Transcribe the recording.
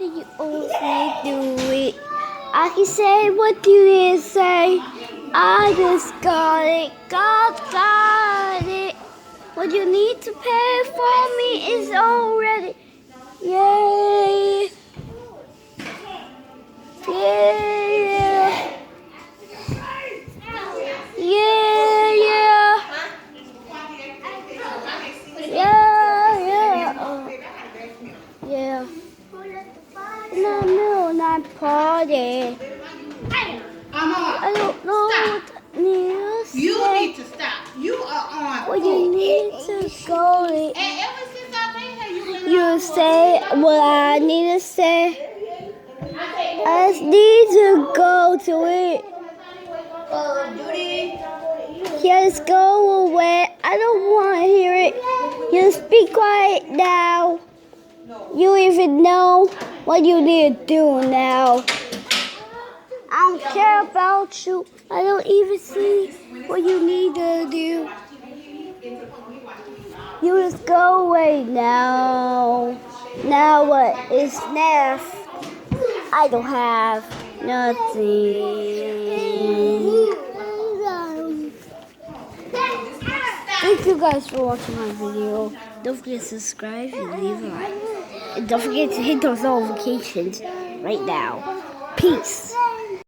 do you always do it? I can say what you need to say. I just got it, got it. What you need to pay for me is already. Yeah, yeah, yeah, yeah, yeah. No, not party. I don't know what that means. You need to stop. You are on. Well, you need to go. And ever since I've been here, you've been You say what I need to say. I just need to go to it. Just go away. I don't want to hear it. Just be quiet now. You even know what you need to do now. I don't care about you. I don't even see what you need to do. You just go away now. Now what is left? I don't have nothing. Thank you guys for watching my video. Don't forget to subscribe and leave a like. And don't forget to hit those notifications right now. Peace.